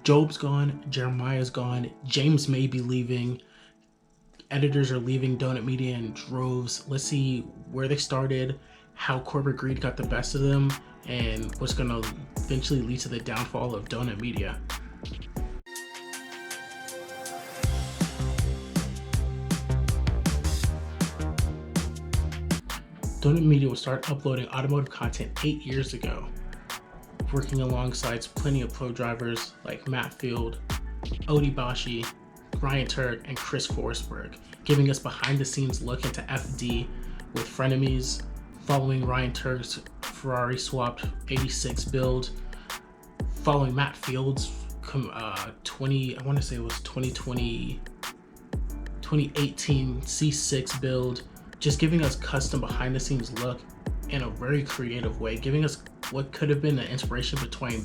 Job's gone, Jeremiah's gone, James may be leaving, editors are leaving Donut Media in droves. Let's see where they started, how corporate greed got the best of them, and what's going to eventually lead to the downfall of Donut Media. Donut Media will start uploading automotive content 8 years ago, working alongside plenty of pro drivers like Matt Field, Odie Bashi, Ryan Turk, and Chris Forsberg, giving us behind-the-scenes look into FD with frenemies, following Ryan Turk's Ferrari swapped 86 build, following Matt Field's 2018 C6 build, just giving us custom behind-the-scenes look in a very creative way, giving us what could have been the inspiration between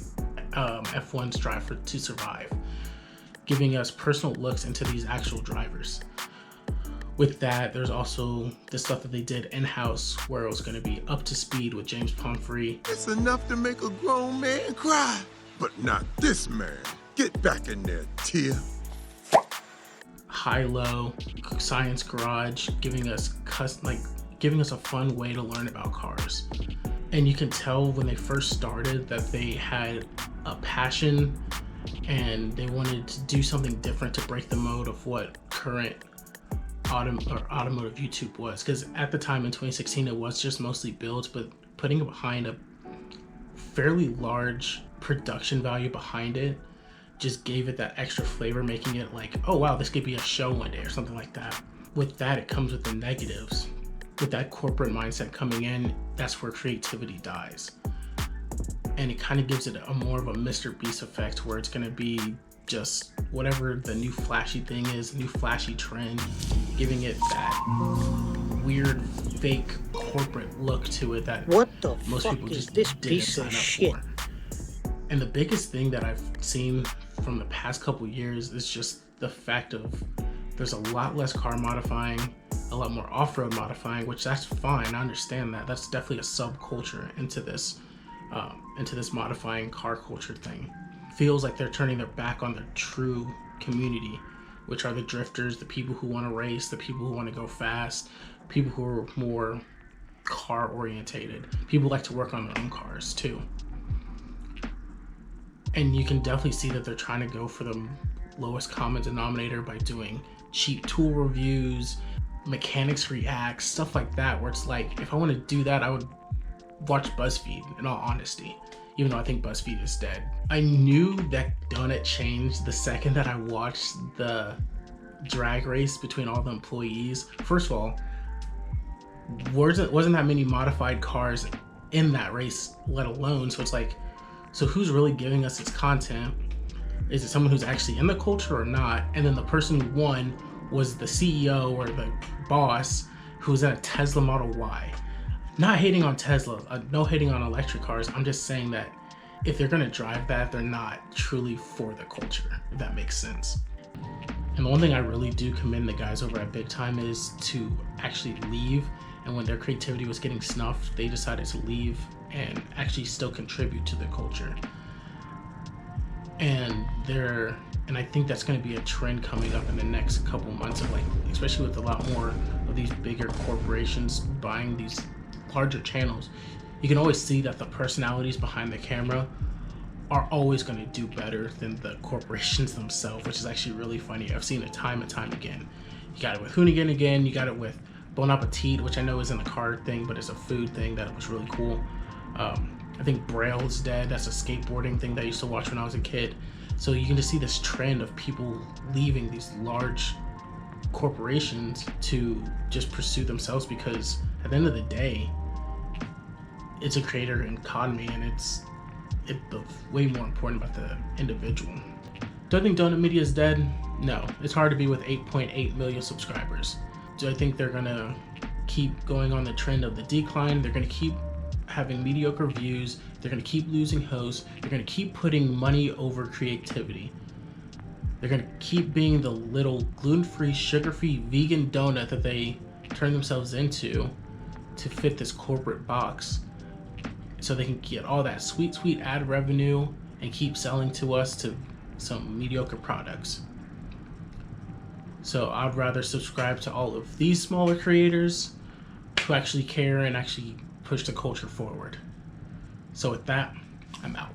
F1's Drive to Survive, giving us personal looks into these actual drivers. With that, there's also the stuff that they did in-house where it was going to be up to speed with James Pomfrey. It's enough to make a grown man cry, but not this man. Get back in there, Tia. High-low, Science Garage, giving us a fun way to learn about cars. And you can tell when they first started that they had a passion and they wanted to do something different to break the mode of what current automotive YouTube was. Because at the time in 2016, it was just mostly builds, but putting it behind a fairly large production value behind it just gave it that extra flavor, making it like, oh wow, this could be a show one day or something like that. With that, it comes with the negatives. With that corporate mindset coming in, that's where creativity dies. And it kind of gives it a more of a Mr. Beast effect where it's going to be just whatever the new flashy thing is, new flashy trend, giving it that weird fake corporate look to it that most people just didn't sign up for. And the biggest thing that I've seen from the past couple years is just the fact of there's a lot less car modifying, a lot more off-road modifying, which that's fine. I understand that. That's definitely a subculture into this modifying car culture thing. Feels like they're turning their back on their true community, which are the drifters, the people who want to race, the people who want to go fast, people who are more car orientated. People like to work on their own cars too. And you can definitely see that they're trying to go for the lowest common denominator by doing cheap tool reviews, mechanics reacts, stuff like that, where it's like, if I want to do that, I would watch BuzzFeed, in all honesty, even though I think BuzzFeed is dead. I knew that Donut changed the second that I watched the drag race between all the employees. First of all, wasn't that many modified cars in that race, let alone, so it's like, so who's really giving us this content? Is it someone who's actually in the culture or not? And then the person who won was the CEO or the boss who was in a Tesla Model Y. Not hating on Tesla, no hating on electric cars. I'm just saying that if they're gonna drive that, they're not truly for the culture, if that makes sense. And the one thing I really do commend the guys over at BigTime is to actually leave. And when their creativity was getting snuffed, they decided to leave and actually still contribute to the culture. And I think that's going to be a trend coming up in the next couple months of, like, especially with a lot more of these bigger corporations buying these larger channels. You can always see that the personalities behind the camera are always going to do better than the corporations themselves, which is actually really funny. I've seen it time and time again. You got it with Hoonigan again, you got it with Bon Appetit, which I know isn't a car thing, but it's a food thing that was really cool. I think Braille's dead. That's a skateboarding thing that I used to watch when I was a kid. So you can just see this trend of people leaving these large corporations to just pursue themselves, because at the end of the day, it's a creator economy, and it's way more important about the individual. Do I think Donut Media is dead? No. It's hard to be with 8.8 million subscribers. Do I think they're gonna keep going on the trend of the decline? They're gonna keep having mediocre views. They're gonna keep losing hosts. They're gonna keep putting money over creativity. They're gonna keep being the little gluten-free, sugar-free, vegan donut that they turn themselves into to fit this corporate box, so they can get all that sweet, sweet ad revenue and keep selling to us to some mediocre products. So I'd rather subscribe to all of these smaller creators who actually care and actually push the culture forward. So with that, I'm out.